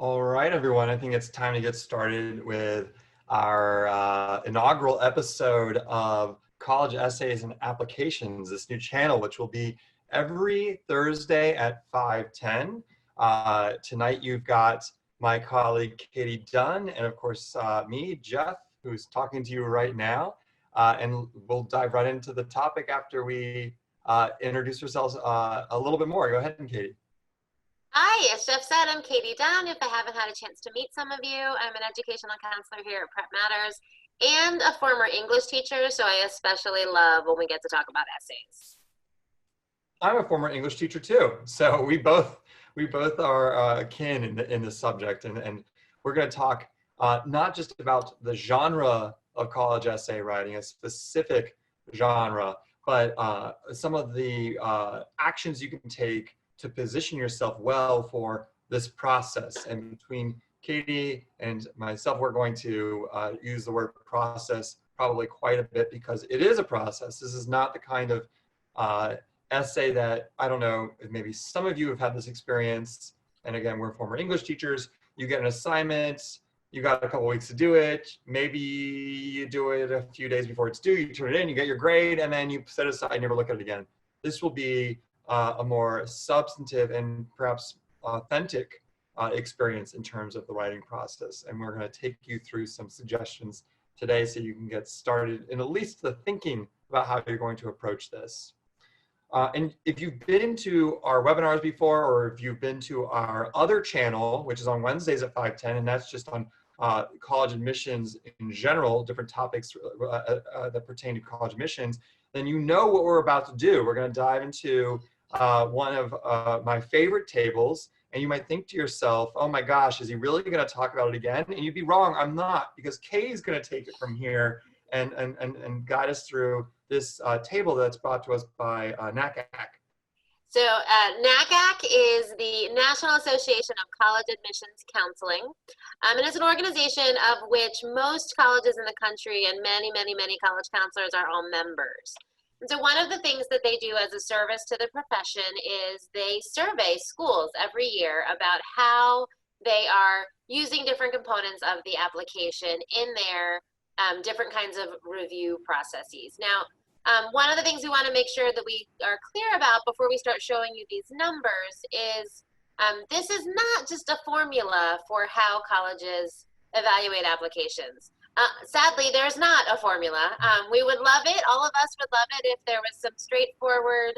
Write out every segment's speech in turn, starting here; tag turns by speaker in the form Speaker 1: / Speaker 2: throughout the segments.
Speaker 1: All right, everyone. I think it's time to get started with our inaugural episode of College Essays and Applications, this new channel, which will be every Thursday at 5:10. Tonight, you've got my colleague Katie Dunn, and of course, me, Jeff, who's talking to you right now. And we'll dive right into the topic after we introduce ourselves a little bit more. Go ahead, Katie.
Speaker 2: Hi, as Jeff said, I'm Katie Dunn. If I haven't had a chance to meet some of you, I'm an educational counselor here at PrepMatters and a former English teacher, so I especially love when we get to talk about essays.
Speaker 1: I'm a former English teacher too, so we both are kin in the subject, and we're going to talk not just about the genre of college essay writing, a specific genre, but some of the actions you can take to position yourself well for this process. And between Katie and myself, we're going to use the word process probably quite a bit because it is a process. This is not the kind of essay that, I don't know, maybe some of you have had this experience. And again, we're former English teachers. You get an assignment, you got a couple weeks to do it. Maybe you do it a few days before it's due, you turn it in, you get your grade, and then you set it aside and never look at it again. This will be a more substantive and perhaps authentic experience in terms of the writing process. And we're going to take you through some suggestions today so you can get started in at least the thinking about how you're going to approach this. And if you've been to our webinars before, or if you've been to our other channel, which is on Wednesdays at 5:10, and that's just on college admissions in general, different topics that pertain to college admissions, then you know what we're about to do. We're going to dive into one of my favorite tables, and you might think to yourself, oh my gosh, is he really going to talk about it again? And you'd be wrong, I'm not, because Katie's going to take it from here and guide us through this table that's brought to us by NACA Hack.
Speaker 2: So NACA Hack is the National Association of College Admissions Counseling, and it's an organization of which most colleges in the country and many, many, many college counselors are all members. And so one of the things that they do as a service to the profession is they survey schools every year about how they are using different components of the application in their different kinds of review processes. Now, one of the things we want to make sure that we are clear about before we start showing you these numbers is this is not just a formula for how colleges evaluate applications. Sadly, there's not a formula. We would love it. All of us would love it if there was some straightforward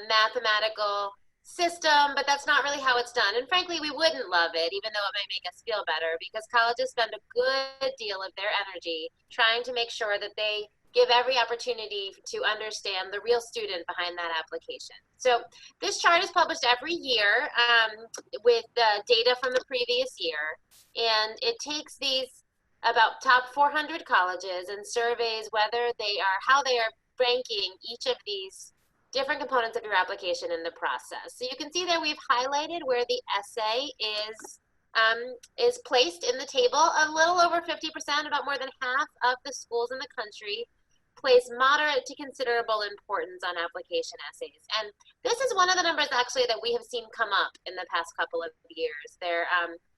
Speaker 2: mathematical system, but that's not really how it's done. And frankly, we wouldn't love it, even though it might make us feel better, because colleges spend a good deal of their energy trying to make sure that they give every opportunity to understand the real student behind that application. So this chart is published every year with data from the previous year, and it takes these about top 400 colleges and surveys how they are ranking each of these different components of your application in the process. So you can see there we've highlighted where the essay is placed in the table. A little over 50%, about more than half of the schools in the country place moderate to considerable importance on application essays. And this is one of the numbers actually that we have seen come up in the past couple of years.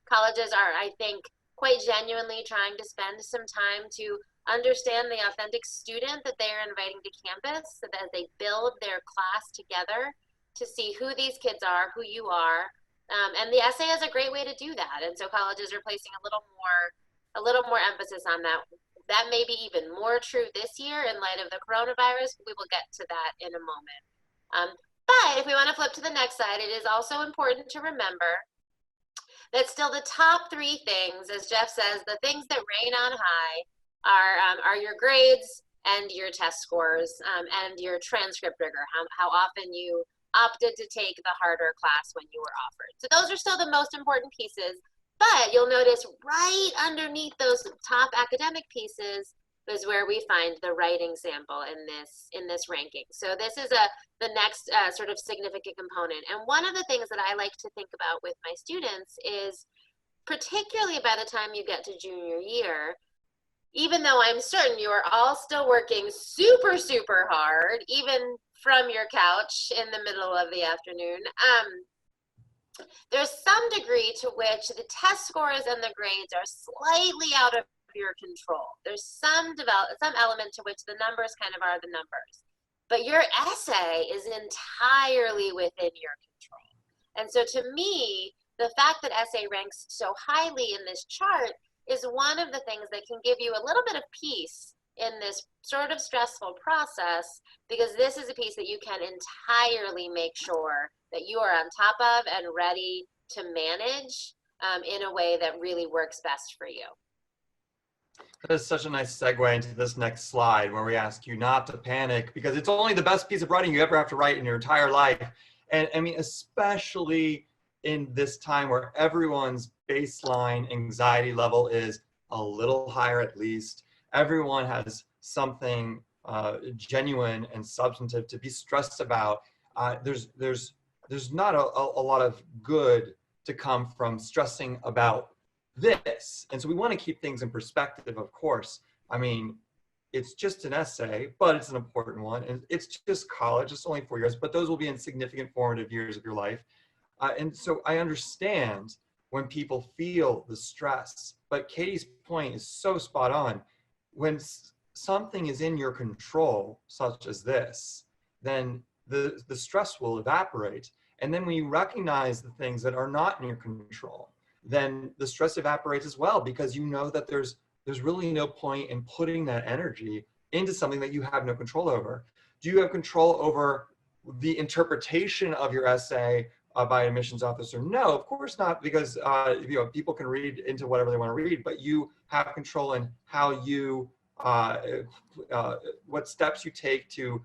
Speaker 2: Colleges are, I think, quite genuinely trying to spend some time to understand the authentic student that they're inviting to campus, so that they build their class together to see who these kids are, who you are. And the essay is a great way to do that. And so colleges are placing a little more emphasis on that. That may be even more true this year in light of the coronavirus. We will get to that in a moment. But if we want to flip to the next slide, it is also important to remember that still the top three things, as Jeff says, the things that reign on high are your grades and your test scores and your transcript rigor, how often you opted to take the harder class when you were offered. So those are still the most important pieces, but you'll notice right underneath those top academic pieces is where we find the writing sample in this ranking. So this is the next sort of significant component. And one of the things that I like to think about with my students is, particularly by the time you get to junior year, even though I'm certain you are all still working super, super hard, even from your couch in the middle of the afternoon, There's some degree to which the test scores and the grades are slightly out of your control. There's some element to which the numbers kind of are the numbers. But your essay is entirely within your control. And so to me, the fact that essay ranks so highly in this chart is one of the things that can give you a little bit of peace in this sort of stressful process, because this is a piece that you can entirely make sure that you are on top of and ready to manage in a way that really works best for you.
Speaker 1: That is such a nice segue into this next slide, where we ask you not to panic, because it's only the best piece of writing you ever have to write in your entire life. And I mean, especially in this time where everyone's baseline anxiety level is a little higher at least. Everyone has something genuine and substantive to be stressed about. There's not a lot of good to come from stressing about this. And so we want to keep things in perspective, of course. I mean, it's just an essay, but it's an important one. And it's just college. It's only 4 years, but those will be in significant formative years of your life. And so I understand when people feel the stress, but Katie's point is so spot on. When something is in your control, such as this, then the stress will evaporate. And then when you recognize the things that are not in your control, then the stress evaporates as well, because you know that there's really no point in putting that energy into something that you have no control over. Do you have control over the interpretation of your essay by an admissions officer? No, of course not, because you know, people can read into whatever they want to read, but you have control in how you, what steps you take to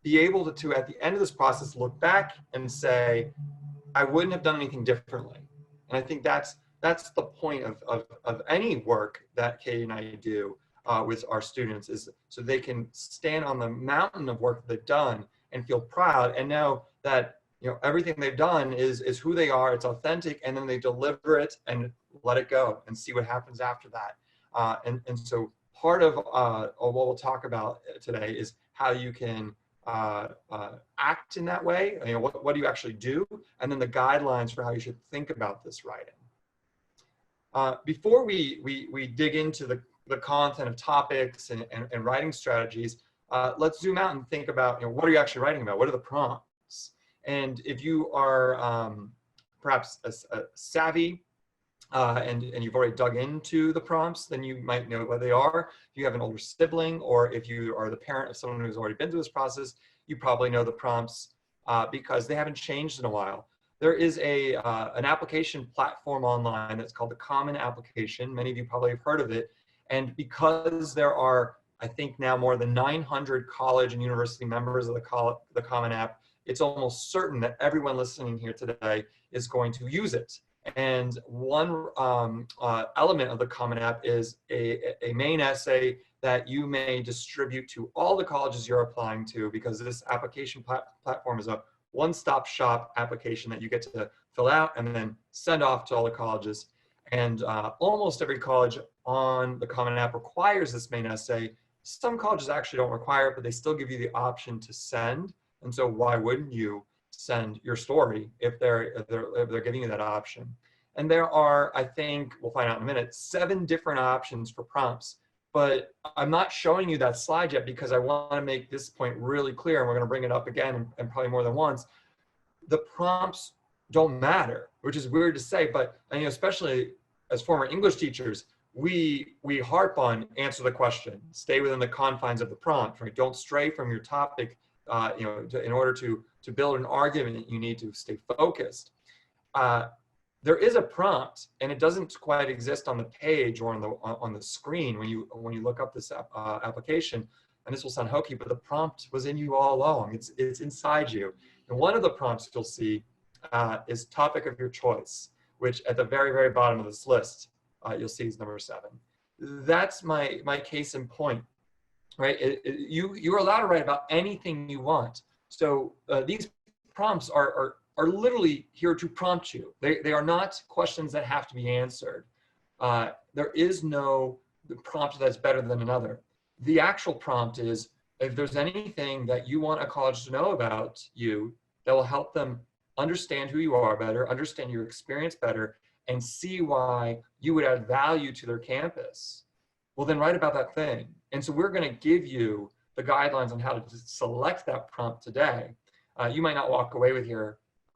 Speaker 1: be able to, at the end of this process, look back and say, I wouldn't have done anything differently. And I think that's the point of any work that Katie and I do with our students, is so they can stand on the mountain of work they've done and feel proud and know that, you know, everything they've done is who they are, it's authentic, and then they deliver it and let it go and see what happens after that. And so part of what we'll talk about today is how you can act in that way. You know, what do you actually do? And then the guidelines for how you should think about this writing. Before we dig into the content of topics and writing strategies, let's zoom out and think about, you know, what are you actually writing about? What are the prompts? And if you are perhaps savvy and you've already dug into the prompts, then you might know what they are. If you have an older sibling, or if you are the parent of someone who's already been through this process, you probably know the prompts because they haven't changed in a while. There is an application platform online that's called the Common Application. Many of you probably have heard of it. And because there are, I think now, more than 900 college and university members of the Common App, it's almost certain that everyone listening here today is going to use it. And one element of the Common App is a main essay that you may distribute to all the colleges you're applying to, because this application platform is a one-stop shop application that you get to fill out and then send off to all the colleges. And almost every college on the Common App requires this main essay. Some colleges actually don't require it, but they still give you the option to send. And so why wouldn't you send your story if they're giving you that option? And there are, I think, we'll find out in a minute, 7 different options for prompts. But I'm not showing you that slide yet because I want to make this point really clear, and we're going to bring it up again and probably more than once. The prompts don't matter, which is weird to say, but you know, especially as former English teachers, we harp on answer the question, stay within the confines of the prompt, right? Don't stray from your topic. You know, in order to build an argument, you need to stay focused. There is a prompt, and it doesn't quite exist on the page or on the screen when you look up this application. And this will sound hokey, but the prompt was in you all along. It's inside you. And one of the prompts you'll see is topic of your choice, which at the very, very bottom of this list you'll see is number 7. That's my case in point. Right, you're allowed to write about anything you want. So these prompts are literally here to prompt you. They are not questions that have to be answered. There is no prompt that's better than another. The actual prompt is, if there's anything that you want a college to know about you that will help them understand who you are better, understand your experience better, and see why you would add value to their campus, well, then write about that thing. And so we're going to give you the guidelines on how to select that prompt today. You might not walk away with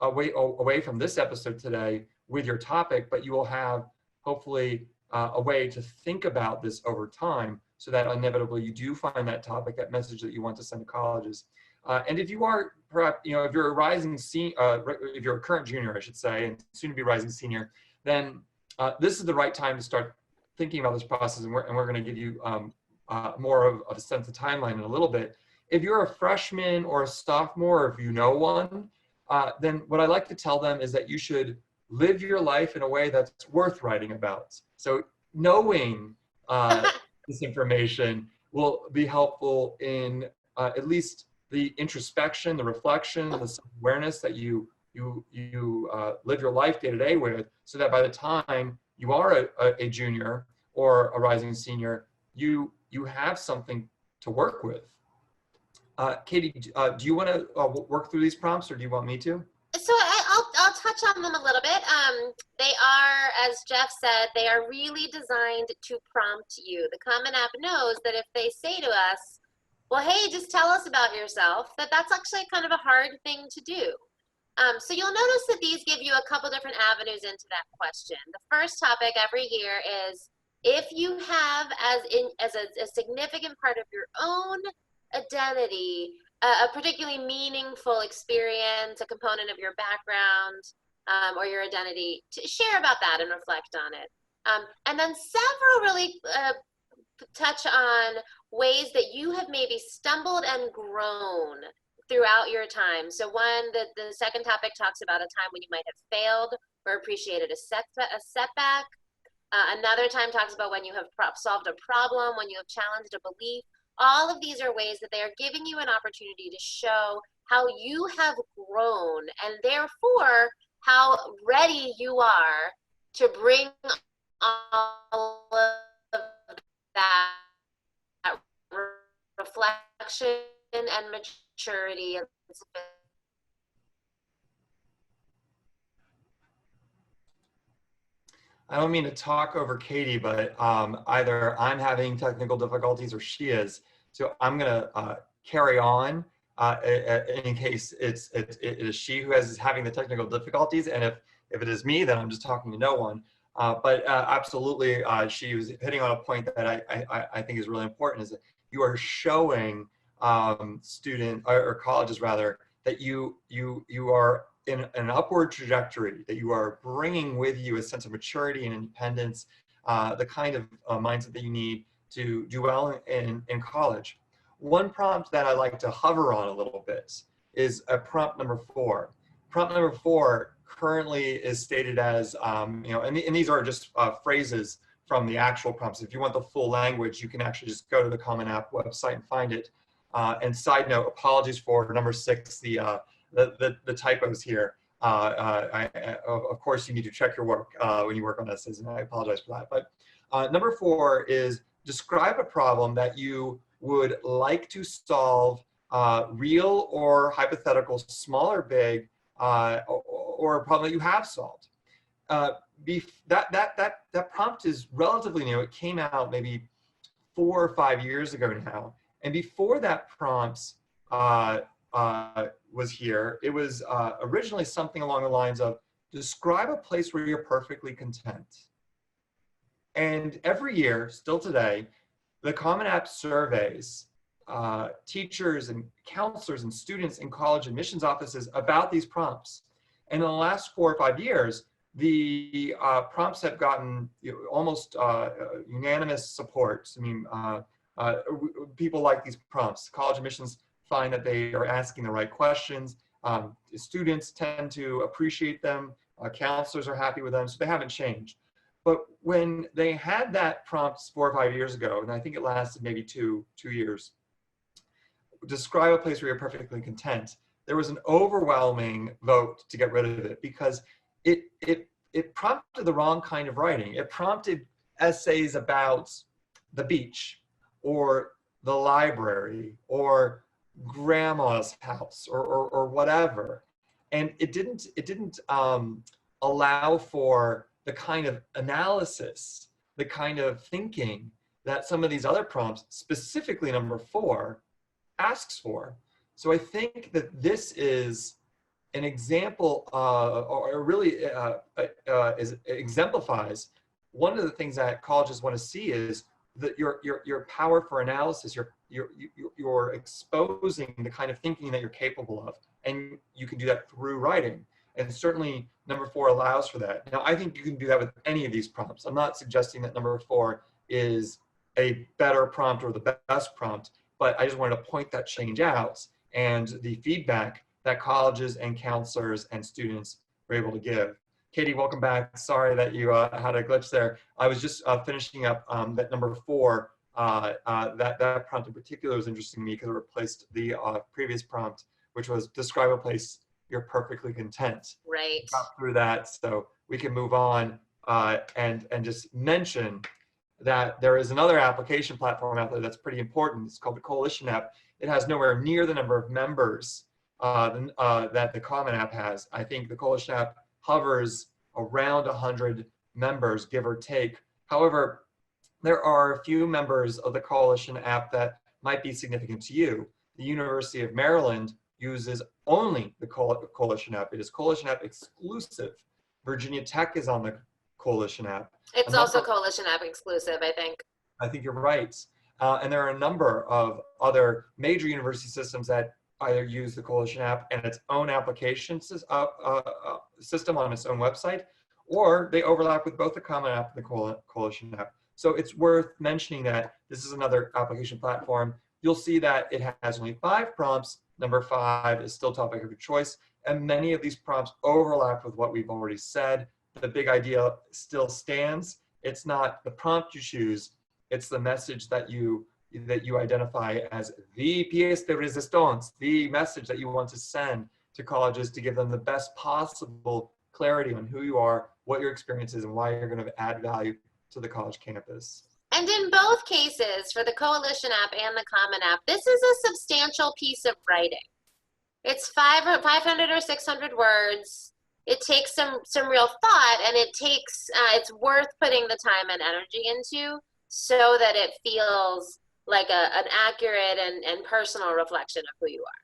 Speaker 1: away from this episode today with your topic, but you will have hopefully a way to think about this over time, so that inevitably you do find that topic, that message that you want to send to colleges. And if you are, perhaps, if you're a rising senior, if you're a current junior, I should say, and soon to be rising senior, then this is the right time to start thinking about this process. And we're going to give you more of a sense of timeline in a little bit. If you're a freshman or a sophomore, or if you know one, then what I like to tell them is that you should live your life in a way that's worth writing about. So knowing this information will be helpful in at least the introspection, the reflection, the self-awareness that you live your life day to day with, so that by the time you are a junior or a rising senior, you have something to work with. Katie, do you want to work through these prompts, or do you want me to?
Speaker 2: So I'll touch on them a little bit. They are, as Jeff said, they are really designed to prompt you. The Common App knows that if they say to us, well, hey, just tell us about yourself, that's actually kind of a hard thing to do. So you'll notice that these give you a couple different avenues into that question. The first topic every year is, if you have as a significant part of your own identity, a particularly meaningful experience, a component of your background or your identity, to share about that and reflect on it. And then several really touch on ways that you have maybe stumbled and grown throughout your time. So the second topic talks about a time when you might have failed or appreciated a setback. Another time talks about when you have solved a problem, when you have challenged a belief. All of these are ways that they are giving you an opportunity to show how you have grown, and therefore how ready you are to bring all of that reflection and maturity.
Speaker 1: I don't mean to talk over Katie, but either I'm having technical difficulties or she is. So I'm going to carry on in case it is she who is having the technical difficulties. And if it is me, then I'm just talking to no one. But absolutely, she was hitting on a point that I think is really important, is that you are showing students or colleges rather that you are in an upward trajectory, that you are bringing with you a sense of maturity and independence, the kind of mindset that you need to do well in college. One prompt that I like to hover on a little bit is prompt number 4. Prompt number 4 currently is stated as, and these are just phrases from the actual prompts. If you want the full language, you can actually just go to the Common App website and find it. And side note, apologies for number 6, the typos here. Of course, you need to check your work when you work on essays, and I apologize for that. But number 4 is, describe a problem that you would like to solve, real or hypothetical, small or big, or a problem that you have solved. That prompt is relatively new. It came out maybe 4 or 5 years ago now. And before that prompt was here, it was originally something along the lines of, describe a place where you're perfectly content. And every year, still today, the Common App surveys teachers and counselors and students in college admissions offices about these prompts. And in the last 4 or 5 years, the prompts have gotten almost unanimous support. I mean, people like these prompts. College admissions find that they are asking the right questions. Students tend to appreciate them. Counselors are happy with them, so they haven't changed. But when they had that prompt 4 or 5 years ago, and I think it lasted maybe two years, describe a place where you're perfectly content, there was an overwhelming vote to get rid of it, because it prompted the wrong kind of writing. It prompted essays about the beach, or the library, or grandma's house, or whatever. And it didn't allow for the kind of analysis, the kind of thinking that some of these other prompts, specifically number 4, asks for. So I think that this is an example, or really exemplifies one of the things that colleges want to see is that your power for analysis, you're exposing the kind of thinking that you're capable of, and you can do that through writing. And certainly number 4 allows for that. Now, I think you can do that with any of these prompts. I'm not suggesting that number 4 is a better prompt or the best prompt, but I just wanted to point that change out and the feedback that colleges and counselors and students were able to give. Katie, welcome back. Sorry that you had a glitch there. I was just finishing up that number 4. That prompt in particular was interesting to me because it replaced the previous prompt, which was describe a place you're perfectly content.
Speaker 2: Right.
Speaker 1: Got through that, so we can move on and just mention that there is another application platform out there that's pretty important. It's called the Coalition app. It has nowhere near the number of members that the Common App has. I think the Coalition app hovers around 100 members, give or take. However, there are a few members of the Coalition app that might be significant to you. The University of Maryland uses only the Coalition app. It is Coalition app exclusive. Virginia Tech is on the Coalition app.
Speaker 2: It's also Coalition app exclusive, I think.
Speaker 1: I think you're right. And there are a number of other major university systems that either use the Coalition app and its own application system on its own website, or they overlap with both the Common App and the Coalition app. So it's worth mentioning that this is another application platform. You'll see that it has only 5 prompts. Number 5 is still topic of your choice, and many of these prompts overlap with what we've already said. The big idea still stands. It's not the prompt you choose, it's the message that you identify as the pièce de résistance, the message that you want to send to colleges to give them the best possible clarity on who you are, what your experience is, and why you're going to add value to the college campus.
Speaker 2: And in both cases, for the Coalition app and the Common App, this is a substantial piece of writing. It's 500 or 600 words. It takes some real thought, and it's worth putting the time and energy into so that it feels like an accurate and personal reflection of who you are.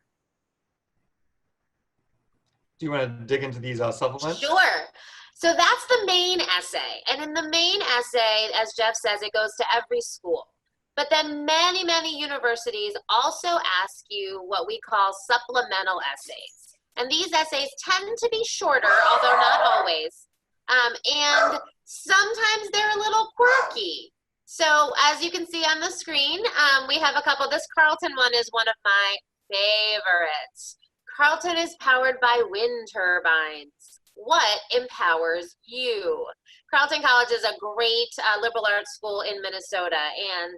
Speaker 1: Do you want to dig into these supplements?
Speaker 2: Sure. So that's the main essay. And in the main essay, as Jeff says, it goes to every school. But then many, many universities also ask you what we call supplemental essays. And these essays tend to be shorter, although not always. And sometimes they're a little quirky. So as you can see on the screen, we have a couple. This Carleton one is one of my favorites. Carleton is powered by wind turbines. What empowers you? Carleton College is a great liberal arts school in Minnesota and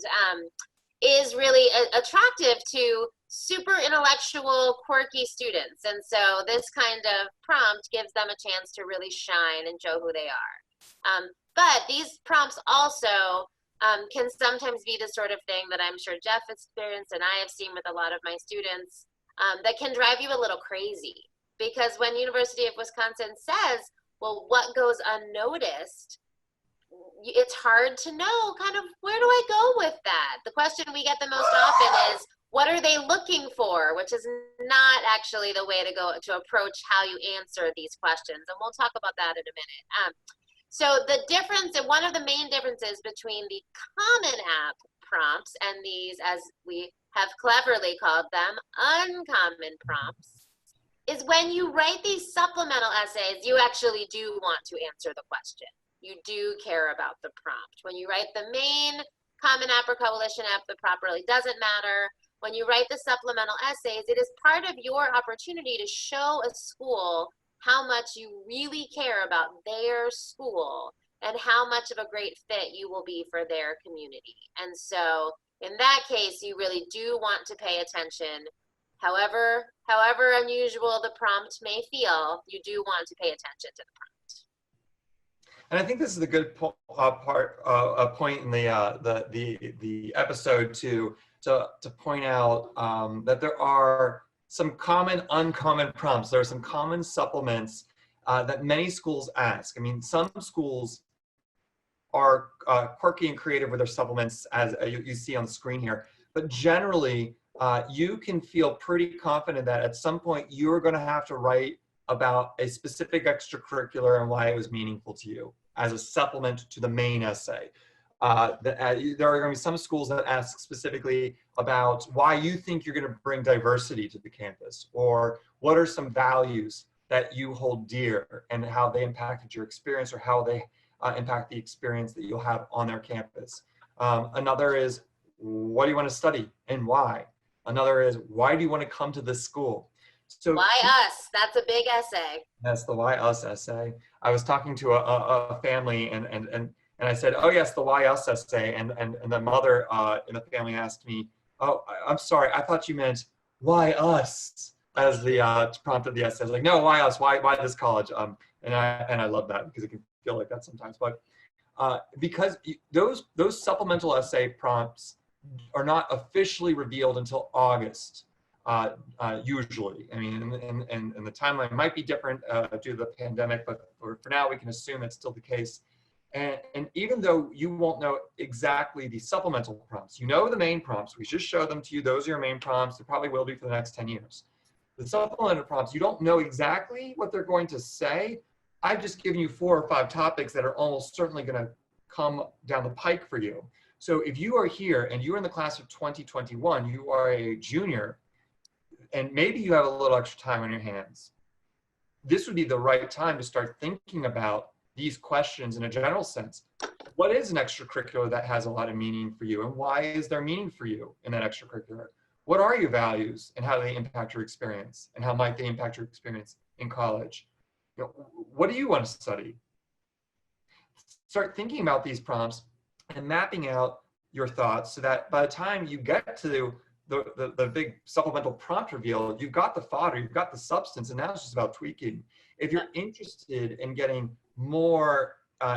Speaker 2: is really attractive to super intellectual, quirky students. And so this kind of prompt gives them a chance to really shine and show who they are. But these prompts also can sometimes be the sort of thing that I'm sure Jeff experienced and I have seen with a lot of my students that can drive you a little crazy. Because when University of Wisconsin says, well, what goes unnoticed, it's hard to know kind of where do I go with that? The question we get the most often is, what are they looking for? Which is not actually the way to go to approach how you answer these questions. And we'll talk about that in a minute. So the difference, and one of the main differences between the Common App prompts and these, as we have cleverly called them, uncommon prompts, is when you write these supplemental essays, you actually do want to answer the question. You do care about the prompt. When you write the main Common App or Coalition App, the prompt really doesn't matter. When you write the supplemental essays, it is part of your opportunity to show a school how much you really care about their school and how much of a great fit you will be for their community. And so in that case, you really do want to pay attention. However unusual the prompt may feel, you do want to pay attention to the prompt.
Speaker 1: And I think this is a good point in the episode to point out that there are some common, uncommon prompts. There are some common supplements that many schools ask. I mean, some schools are quirky and creative with their supplements, as you see on the screen here. But generally, you can feel pretty confident that at some point you're going to have to write about a specific extracurricular and why it was meaningful to you as a supplement to the main essay. There are going to be some schools that ask specifically about why you think you're going to bring diversity to the campus, or what are some values that you hold dear and how they impacted your experience, or how they impact the experience that you'll have on their campus. Another is, what do you want to study and why? Another is, why do you want to come to this school? So
Speaker 2: why us? That's a big essay.
Speaker 1: that's the why us essay. I was talking to a family and I said, oh yes, the why us essay. And the mother in the family asked me, oh, I'm sorry, I thought you meant why us as the prompt of the essay. I was like, no, why us? Why this college? And I love that because it can feel like that sometimes. But because those supplemental essay prompts are not officially revealed until August, usually. I mean, and the timeline might be different due to the pandemic, but for now we can assume it's still the case. And even though you won't know exactly the supplemental prompts, you know the main prompts. We just show them to you. Those are your main prompts. They probably will be for the next 10 years. The supplemental prompts, you don't know exactly what they're going to say. I've just given you 4 or 5 topics that are almost certainly going to come down the pike for you. So if you are here and you're in the class of 2021, you are a junior, and maybe you have a little extra time on your hands, this would be the right time to start thinking about these questions in a general sense. What is an extracurricular that has a lot of meaning for you, and why is there meaning for you in that extracurricular? What are your values and how do they impact your experience, and how might they impact your experience in college? You know, what do you want to study? Start thinking about these prompts and mapping out your thoughts so that by the time you get to the big supplemental prompt reveal, you've got the fodder, you've got the substance, and now it's just about tweaking. If you're interested in getting more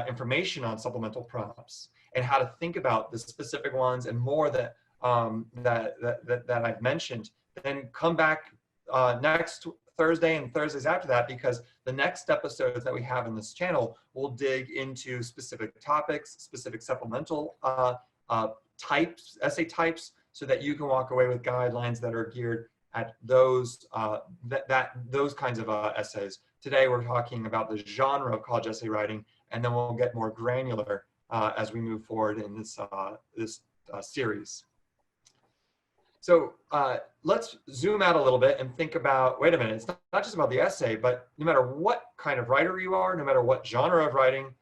Speaker 1: information on supplemental prompts and how to think about the specific ones and more that I've mentioned, then come back next Thursday and Thursdays after that, because the next episodes that we have in this channel will dig into specific topics, specific supplemental types, essay types, so that you can walk away with guidelines that are geared at those those kinds of essays. Today we're talking about the genre of college essay writing, and then we'll get more granular as we move forward in this series. So let's zoom out a little bit and think about, wait a minute, it's not just about the essay, but no matter what kind of writer you are, no matter what genre of writing,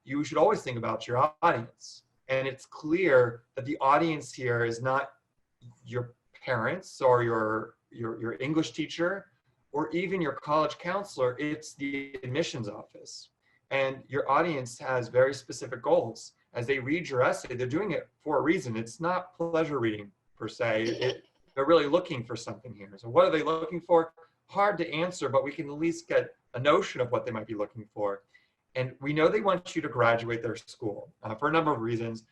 Speaker 1: you should always think about your audience. And it's clear that the audience here is not your parents or your English teacher or even your college counselor, it's the admissions office. And your audience has very specific goals. As they read your essay, they're doing it for a reason. It's not pleasure reading per se. They're really looking for something here. So what are they looking for? Hard to answer, but we can at least get a notion of what they might be looking for. And we know they want you to graduate their school for a number of reasons,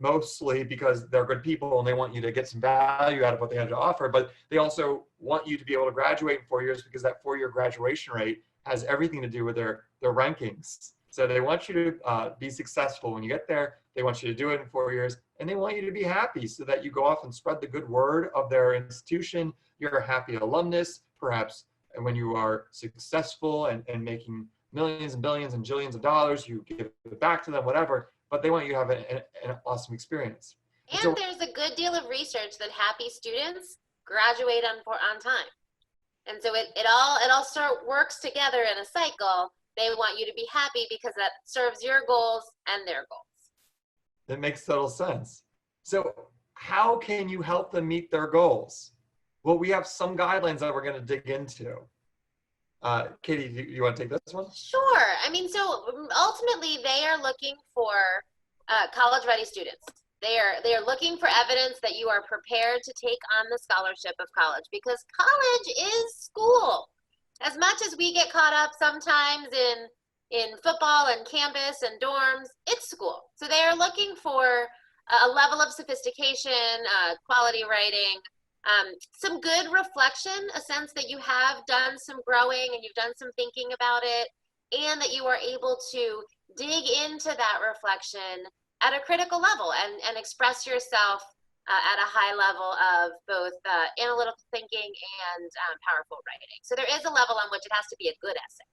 Speaker 1: mostly because they're good people and they want you to get some value out of what they have to offer, but they also want you to be able to graduate in 4 years, because that 4-year graduation rate has everything to do with their rankings. So they want you to be successful when you get there. They want you to do it in 4 years, and they want you to be happy so that you go off and spread the good word of their institution. You're a happy alumnus, perhaps when you are successful and making millions and billions and jillions of dollars, you give it back to them, whatever, but they want you to have an awesome experience.
Speaker 2: And so, there's a good deal of research that happy students graduate on time. And so it all works together in a cycle. They want you to be happy because that serves your goals and their goals.
Speaker 1: That makes total sense. So how can you help them meet their goals? Well, we have some guidelines that we're going to dig into. Katie, do you want to take this one?
Speaker 2: Sure. I mean, so ultimately they are looking for college-ready students. They are looking for evidence that you are prepared to take on the scholarship of college, because college is school. As much as we get caught up sometimes in football and campus and dorms, it's school. So they are looking for a level of sophistication, quality writing, Some good reflection, a sense that you have done some growing and you've done some thinking about it, and that you are able to dig into that reflection at a critical level and express yourself at a high level of both analytical thinking and powerful writing. So there is a level on which it has to be a good essay.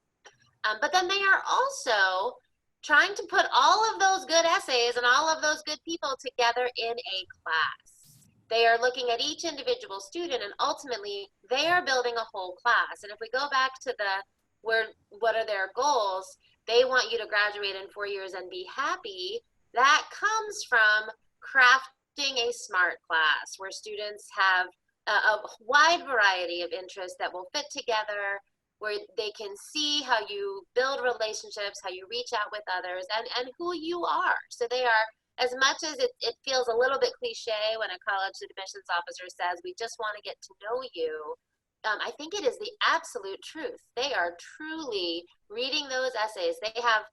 Speaker 2: But then they are also trying to put all of those good essays and all of those good people together in a class. They are looking at each individual student, and ultimately they are building a whole class. And if we go back to what are their goals, they want you to graduate in 4 years and be happy. That comes from crafting a smart class where students have a wide variety of interests that will fit together, where they can see how you build relationships, how you reach out with others, and who you are. So they are, as much as it feels a little bit cliche when a college admissions officer says, we just want to get to know you, I think it is the absolute truth. They are truly reading those essays. They have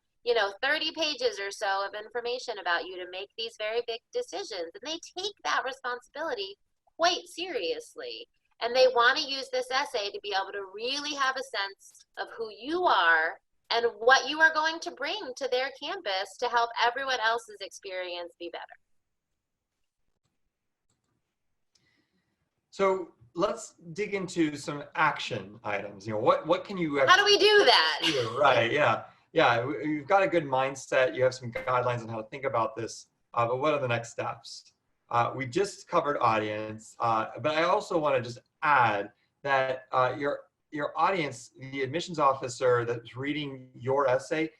Speaker 2: 30 pages or so of information about you to make these very big decisions. And they take that responsibility quite seriously. And they want to use this essay to be able to really have a sense of who you are and what you are going to bring to their campus to help everyone else's experience be better.
Speaker 1: So let's dig into some action items. What can you actually,
Speaker 2: how do we do that?
Speaker 1: Right, yeah. You've got a good mindset. You have some guidelines on how to think about this, but what are the next steps? We just covered audience, but I also want to just add that your audience, the admissions officer that's reading your essay,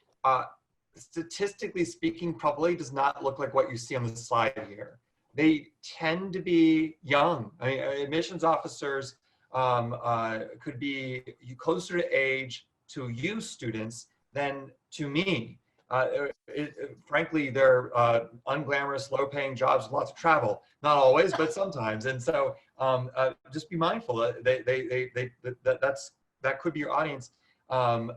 Speaker 1: statistically speaking, probably does not look like what you see on the slide here. They tend to be young. I mean, admissions officers could be closer to age to you students than to me. Frankly, they're unglamorous, low-paying jobs with lots of travel. Not always, but sometimes. And so just be mindful that that could be your audience.
Speaker 2: Often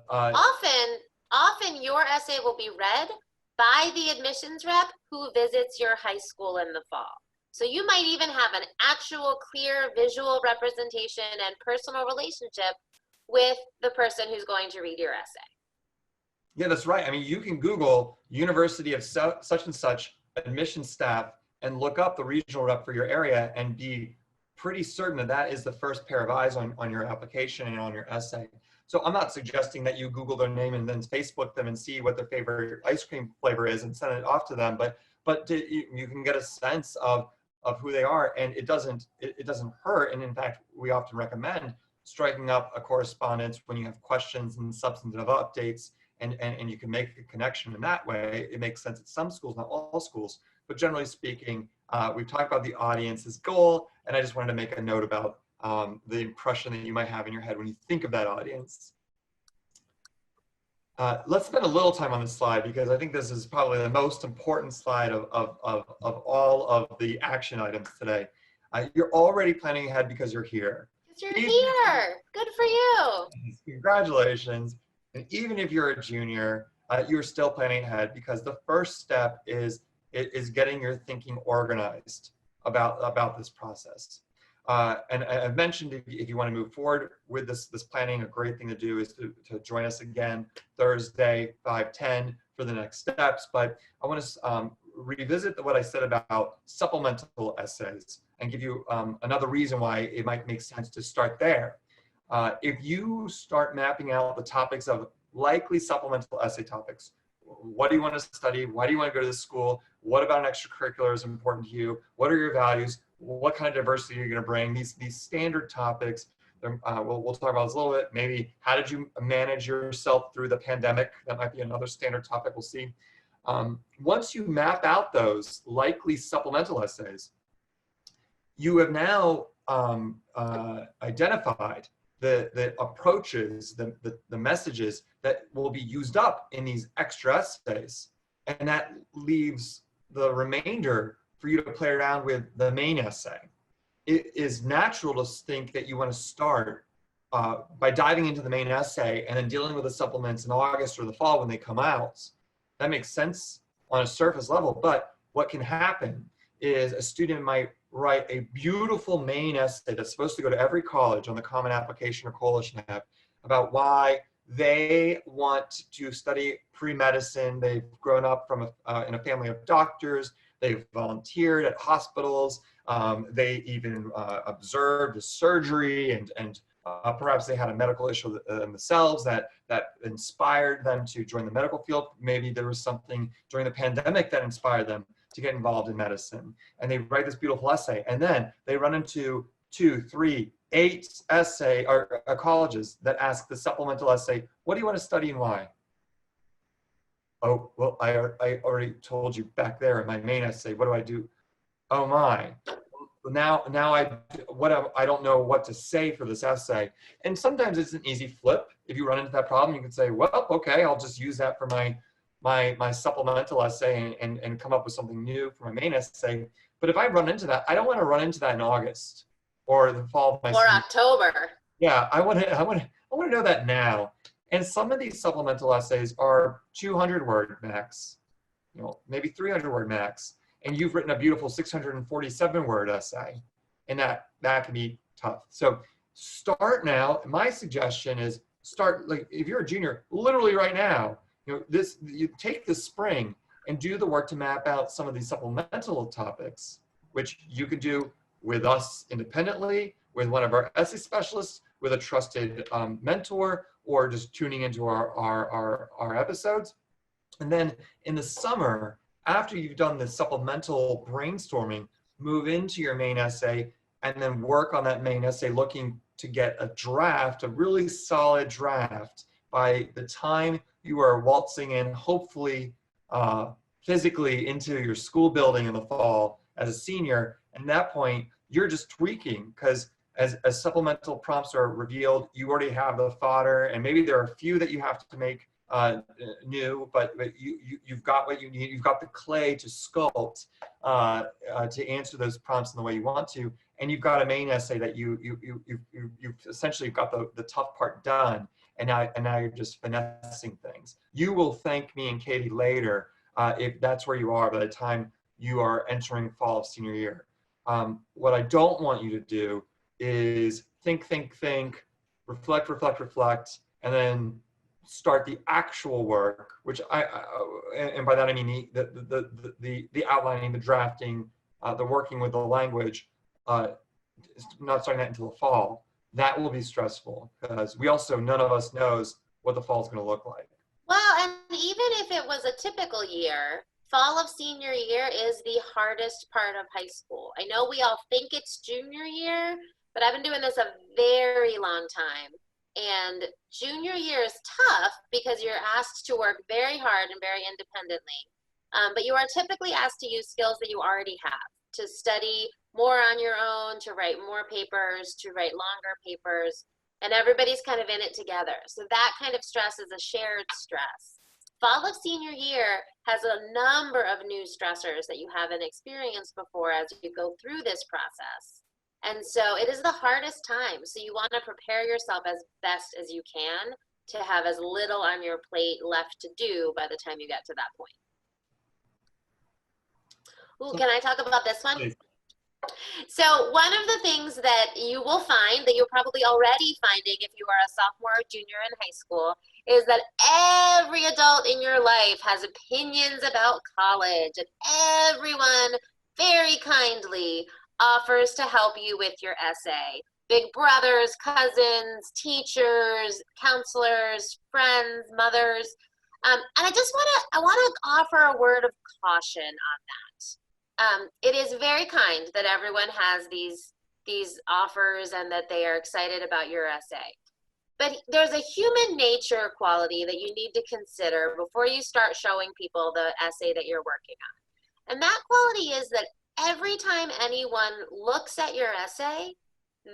Speaker 2: your essay will be read by the admissions rep who visits your high school in the fall. So you might even have an actual clear visual representation and personal relationship with the person who's going to read your essay.
Speaker 1: Yeah, that's right. I mean, you can Google University of such and such admission staff and look up the regional rep for your area and be pretty certain that that is the first pair of eyes on your application and on your essay. So I'm not suggesting that you Google their name and then Facebook them and see what their favorite ice cream flavor is and send it off to them, but you can get a sense of who they are, and it doesn't hurt. And in fact, we often recommend striking up a correspondence when you have questions and substantive updates, and you can make a connection in that way. It makes sense at some schools, not all schools, but generally speaking, we've talked about the audience's goal, and I just wanted to make a note about the impression that you might have in your head when you think of that audience. Let's spend a little time on this slide because I think this is probably the most important slide of all of the action items today. You're already planning ahead because you're here.
Speaker 2: You're here. Good for you.
Speaker 1: Congratulations. And even if you're a junior, you're still planning ahead because the first step is getting your thinking organized about this process. And I've mentioned if you want to move forward with this planning, a great thing to do is to join us again Thursday, 5:10 for the next steps. But I want to revisit what I said about supplemental essays and give you another reason why it might make sense to start there. If you start mapping out the topics of likely supplemental essay topics, what do you want to study? Why do you want to go to this school? What about an extracurricular is important to you? What are your values? What kind of diversity are you going to bring? These standard topics, we'll talk about this a little bit. Maybe how did you manage yourself through the pandemic? That might be another standard topic we'll see. Once you map out those likely supplemental essays, you have now identified the approaches, the messages that will be used up in these extra essays. And that leaves the remainder for you to play around with the main essay. It is natural to think that you want to start by diving into the main essay and then dealing with the supplements in August or the fall when they come out. That makes sense on a surface level, but what can happen is a student might write a beautiful main essay that's supposed to go to every college on the Common Application or Coalition app about why they want to study pre-medicine. They've grown up from in a family of doctors. They've volunteered at hospitals. They even observed a surgery, and perhaps they had a medical issue themselves that inspired them to join the medical field. Maybe there was something during the pandemic that inspired them to get involved in medicine. And they write this beautiful essay, and then they run into 2, 3, 8 essay or colleges that ask the supplemental essay, what do you want to study and why? Oh, well, I already told you back there in my main essay, what do I do? Oh my, now I don't know what to say for this essay. And sometimes it's an easy flip. If you run into that problem, you can say, well, okay, I'll just use that for my supplemental essay and come up with something new for my main essay. But if I run into that, I don't want to run into that in August or the fall of my
Speaker 2: or October.
Speaker 1: Yeah, I want to know that now. And some of these supplemental essays are 200 word max, maybe 300 word max, and you've written a beautiful 647 word essay, and that can be tough. So start now. My suggestion is start, like, if you're a junior, literally right now. You take this spring and do the work to map out some of these supplemental topics, which you could do with us independently, with one of our essay specialists, with a trusted mentor, or just tuning into our episodes. And then in the summer, after you've done the supplemental brainstorming, move into your main essay and then work on that main essay, looking to get a draft, a really solid draft, by the time you are waltzing in, hopefully physically, into your school building in the fall as a senior. And at that point, you're just tweaking, because as supplemental prompts are revealed, you already have the fodder, and maybe there are a few that you have to make new, but you've got what you need. You've got the clay to sculpt to answer those prompts in the way you want to, and you've got a main essay that you've essentially got the tough part done, and now you're just finessing things. You will thank me and Katie later if that's where you are by the time you are entering fall of senior year. What I don't want you to do is think, reflect, and then start the actual work, which and by that I mean the outlining, the drafting, the working with the language, not starting that until the fall. That will be stressful, because none of us knows what the fall is going to look like.
Speaker 2: Well, and even if it was a typical year, fall of senior year is the hardest part of high school. I know we all think it's junior year, but I've been doing this a very long time. And junior year is tough because you're asked to work very hard and very independently. But you are typically asked to use skills that you already have, to study more on your own, to write more papers, to write longer papers, and everybody's kind of in it together. So that kind of stress is a shared stress. Fall of senior year has a number of new stressors that you haven't experienced before as you go through this process. And so it is the hardest time. So you want to prepare yourself as best as you can to have as little on your plate left to do by the time you get to that point. Ooh, can I talk about this one?
Speaker 1: Please.
Speaker 2: So one of the things that you will find, that you're probably already finding if you are a sophomore or junior in high school, is that every adult in your life has opinions about college, and everyone very kindly offers to help you with your essay. Big brothers, cousins, teachers, counselors, friends, mothers. And I want to offer a word of caution on that. It is very kind that everyone has these offers and that they are excited about your essay. But there's a human nature quality that you need to consider before you start showing people the essay that you're working on. And that quality is that every time anyone looks at your essay,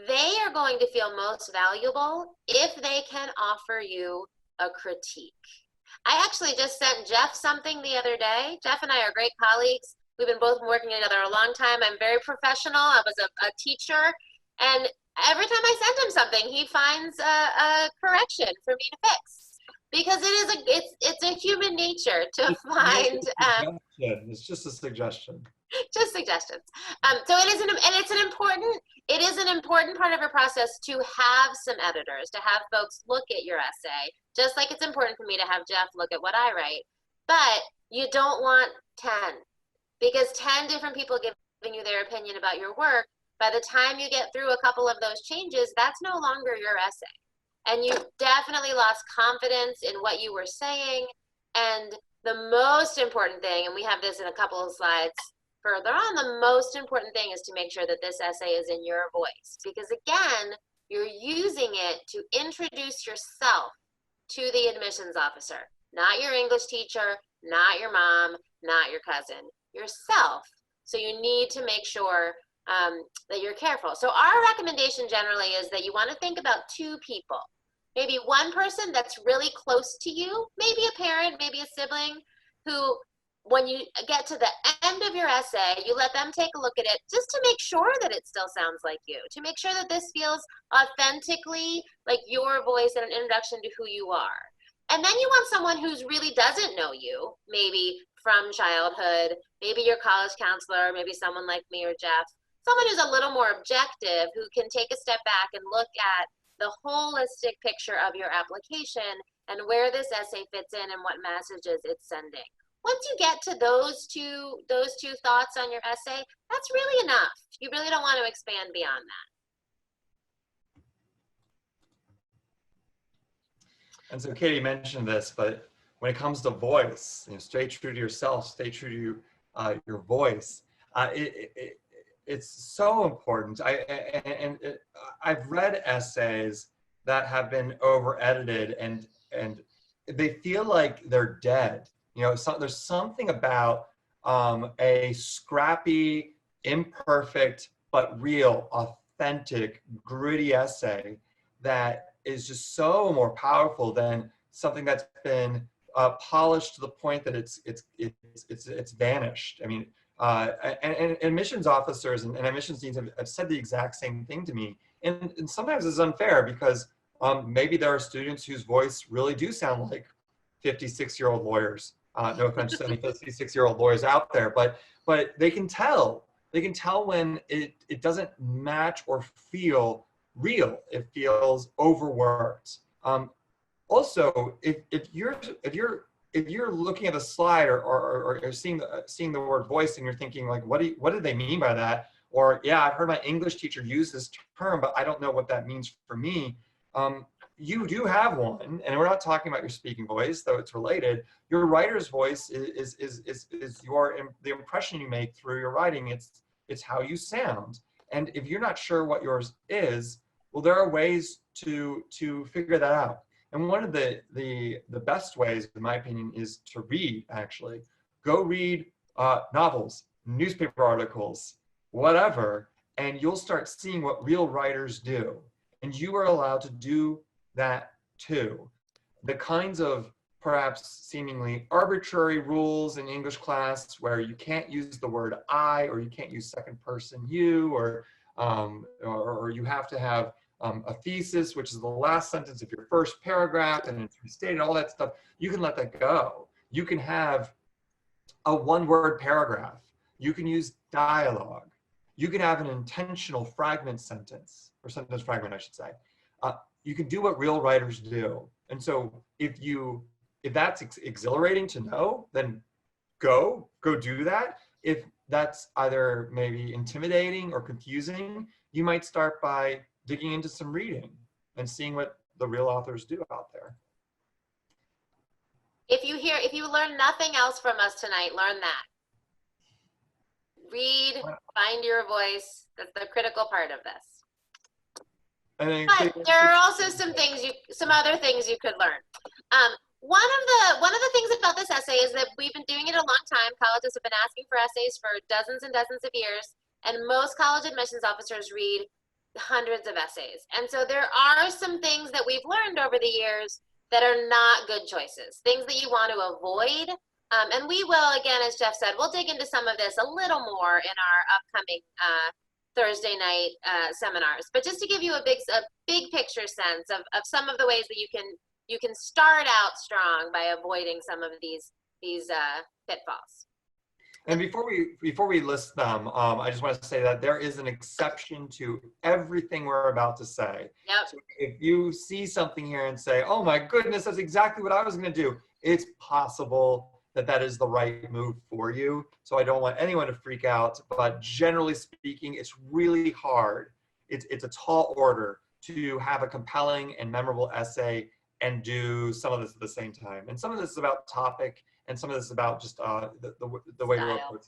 Speaker 2: they are going to feel most valuable if they can offer you a critique. I actually just sent Jeff something the other day. Jeff and I are great colleagues. We've been both working together a long time. I'm very professional. I was a teacher. And every time I send him something, he finds a correction for me to fix. Because it's a human nature to find.
Speaker 1: It's just a suggestion.
Speaker 2: Just suggestions. So it is it is an important part of your process to have some editors, to have folks look at your essay, just like it's important for me to have Jeff look at what I write. But you don't want 10, because 10 different people giving you their opinion about your work, by the time you get through a couple of those changes, that's no longer your essay. And you definitely lost confidence in what you were saying. And the most important thing, and we have this in a couple of slides further on, the most important thing is to make sure that this essay is in your voice. Because again, you're using it to introduce yourself to the admissions officer, not your English teacher, not your mom, not your cousin, yourself. So you need to make sure that you're careful. So our recommendation generally is that you want to think about 2 people. Maybe one person that's really close to you, maybe a parent, maybe a sibling, who when you get to the end of your essay, you let them take a look at it just to make sure that it still sounds like you, to make sure that this feels authentically like your voice and an introduction to who you are. And then you want someone who really doesn't know you, maybe from childhood, maybe your college counselor, maybe someone like me or Jeff, someone who's a little more objective, who can take a step back and look at the holistic picture of your application and where this essay fits in and what messages it's sending. Once you get to those two thoughts on your essay, that's really enough. You really don't want to expand beyond that.
Speaker 1: And so Katie mentioned this, but when it comes to voice, stay true to yourself, stay true to your voice. It's so important. I've read essays that have been over edited and they feel like they're dead. There's something about a scrappy, imperfect, but real, authentic, gritty essay that is just so more powerful than something that's been polished to the point that it's vanished. I mean, and admissions officers and admissions deans have said the exact same thing to me. And sometimes it's unfair because maybe there are students whose voice really do sound like 56-year-old lawyers. No offense to any 56-year-old lawyers out there, but they can tell. They can tell when it doesn't match or feel real. It feels overworked. Also, if you're looking at a slide or seeing the word voice and you're thinking like, what do they mean by that? Or yeah, I've heard my English teacher use this term, but I don't know what that means for me. You do have one, and we're not talking about your speaking voice, though it's related. Your writer's voice is the impression you make through your writing. It's how you sound. And if you're not sure what yours is, well, there are ways to figure that out. And one of the best ways, in my opinion, is to read, actually. Go read novels, newspaper articles, whatever, and you'll start seeing what real writers do. And you are allowed to do that too. The kinds of perhaps seemingly arbitrary rules in English class where you can't use the word I, or you can't use second person you, or you have to have a thesis, which is the last sentence of your first paragraph, and it's restated, all that stuff, you can let that go. You can have a one-word paragraph. You can use dialogue. You can have an intentional fragment sentence, or sentence fragment, I should say. You can do what real writers do. And so if that's exhilarating to know, then go do that. If that's either maybe intimidating or confusing, you might start by digging into some reading and seeing what the real authors do out there.
Speaker 2: If you learn nothing else from us tonight, learn that. Read, find your voice. That's the critical part of this. But there are also some other things you could learn. One of the things about this essay is that we've been doing it a long time. Colleges have been asking for essays for dozens and dozens of years, and most college admissions officers read hundreds of essays. And so there are some things that we've learned over the years that are not good choices, things that you want to avoid. And we will, again, as Jeff said, we'll dig into some of this a little more in our upcoming Thursday night seminars. But just to give you a big picture sense of some of the ways that you can start out strong by avoiding some of these pitfalls.
Speaker 1: And before we list them, I just want to say that there is an exception to everything we're about to say.
Speaker 2: Yep.
Speaker 1: So if you see something here and say, "Oh my goodness, that's exactly what I was going to do," it's possible that that is the right move for you. So I don't want anyone to freak out. But generally speaking, it's really hard. It's a tall order to have a compelling and memorable essay and do some of this at the same time. And some of this is about topic, and some of this is about just the way to approach,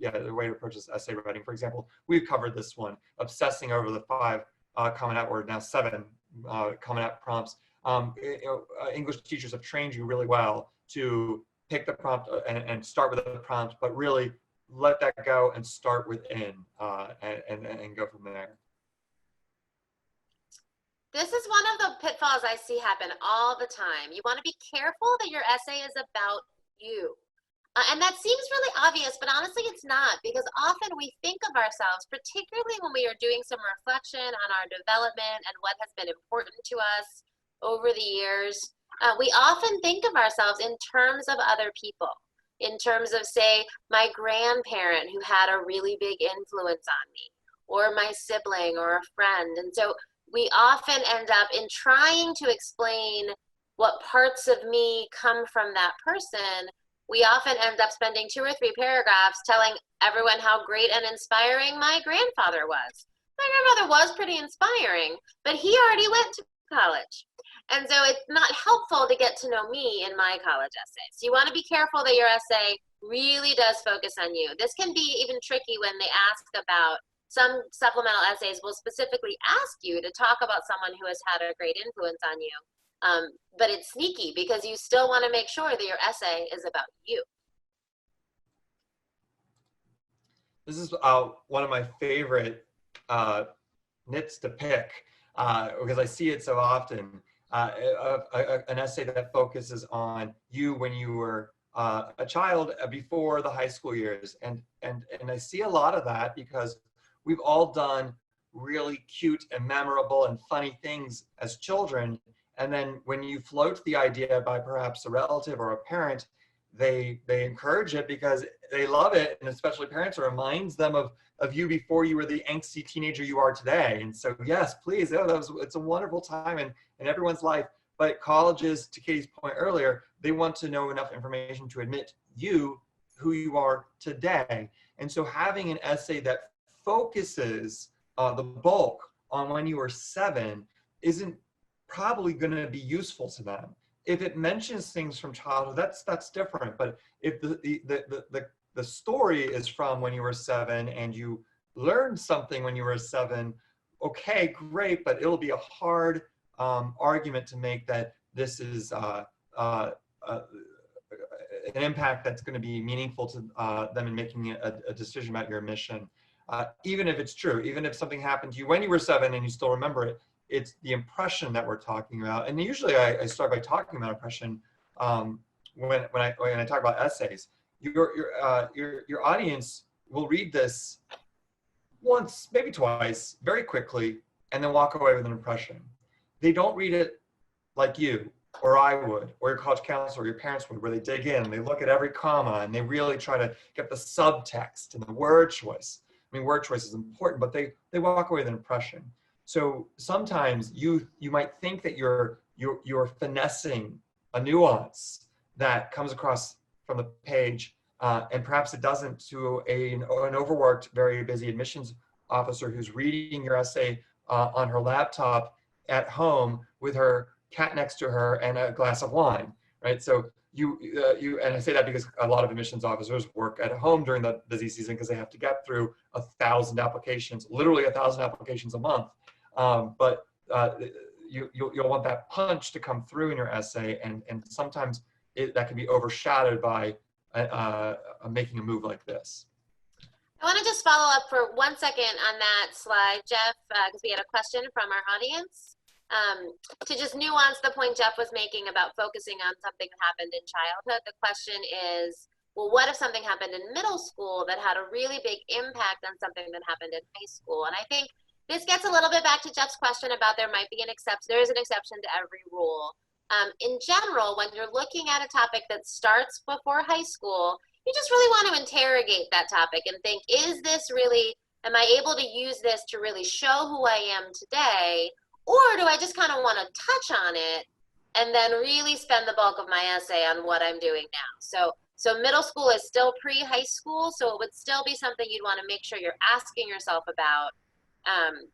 Speaker 1: the way to approach this essay writing. For example, we've covered this one, obsessing over the 5 common app, or now 7 common app prompts. English teachers have trained you really well to pick the prompt and start with the prompt, but really let that go and start within and go from there.
Speaker 2: This is one of the pitfalls I see happen all the time. You want to be careful that your essay is about you. And that seems really obvious, but honestly it's not, because often we think of ourselves, particularly when we are doing some reflection on our development and what has been important to us over the years, we often think of ourselves in terms of other people, in terms of, say, my grandparent who had a really big influence on me, or my sibling or a friend. And so we often end up, in trying to explain what parts of me come from that person, we often end up spending 2 or 3 paragraphs telling everyone how great and inspiring my grandfather was. My grandfather was pretty inspiring, but he already went to college. And so it's not helpful to get to know me in my college essay. So you want to be careful that your essay really does focus on you. This can be even tricky when they ask about, some supplemental essays will specifically ask you to talk about someone who has had a great influence on you. But it's sneaky, because you still want to make sure that your essay is about you.
Speaker 1: This is one of my favorite nits to pick, because I see it so often. An essay that focuses on you when you were a child before the high school years. And I see a lot of that because we've all done really cute and memorable and funny things as children. And then when you float the idea by perhaps a relative or a parent, they encourage it because they love it. And especially parents, it reminds them of you before you were the angsty teenager you are today. And so, yes, please, it's a wonderful time in everyone's life. But colleges, to Katie's point earlier, they want to know enough information to admit who you are today. And so having an essay that focuses the bulk on when you were 7 isn't probably going to be useful to them. If it mentions things from childhood, that's different. But if the story is from when you were 7 and you learned something when you were 7, okay, great, but it'll be a hard argument to make that this is an impact that's going to be meaningful to them in making a decision about your mission. Even if it's true, even if something happened to you when you were 7 and you still remember it, it's the impression that we're talking about. And usually I start by talking about impression when I talk about essays. Your audience will read this once, maybe twice, very quickly, and then walk away with an impression. They don't read it like you or I would, or your college counselor, or your parents would, where they dig in, they look at every comma, and they really try to get the subtext and the word choice. I mean, word choice is important, but they walk away with an impression. So sometimes you might think that you're finessing a nuance that comes across from the page, and perhaps it doesn't, to an overworked, very busy admissions officer who's reading your essay on her laptop at home with her cat next to her and a glass of wine, right? So and I say that because a lot of admissions officers work at home during the busy season because they have to get through 1,000 applications, literally 1,000 applications a month. But you'll want that punch to come through in your essay, and sometimes that can be overshadowed by making a move like this.
Speaker 2: I want to just follow up for 1 second on that slide, Jeff, because we had a question from our audience. To just nuance the point Jeff was making about focusing on something that happened in childhood, the question is, well, what if something happened in middle school that had a really big impact on something that happened in high school? And I think this gets a little bit back to Jeff's question about there might be an exception. There is an exception to every rule. In general, when you're looking at a topic that starts before high school, you just really want to interrogate that topic and think, is this really, am I able to use this to really show who I am today? Or do I just kind of want to touch on it and then really spend the bulk of my essay on what I'm doing now? So middle school is still pre-high school, so it would still be something you'd want to make sure you're asking yourself about,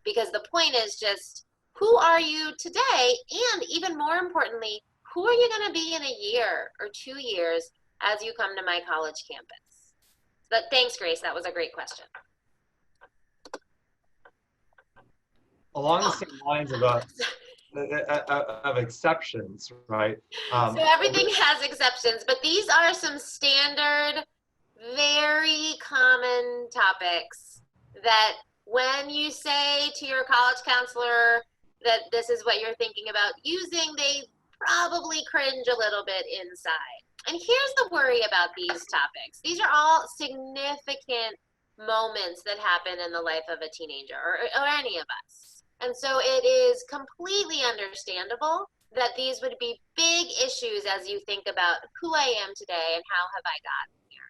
Speaker 2: because the point is just, who are you today? And even more importantly, who are you going to be in a year or 2 years as you come to my college campus? But thanks, Grace. That was a great question.
Speaker 1: Along the same lines of exceptions, right?
Speaker 2: So everything has exceptions, but these are some standard, very common topics that when you say to your college counselor that this is what you're thinking about using, they probably cringe a little bit inside. And here's the worry about these topics. These are all significant moments that happen in the life of a teenager or any of us. And so it is completely understandable that these would be big issues as you think about who I am today and how have I gotten here.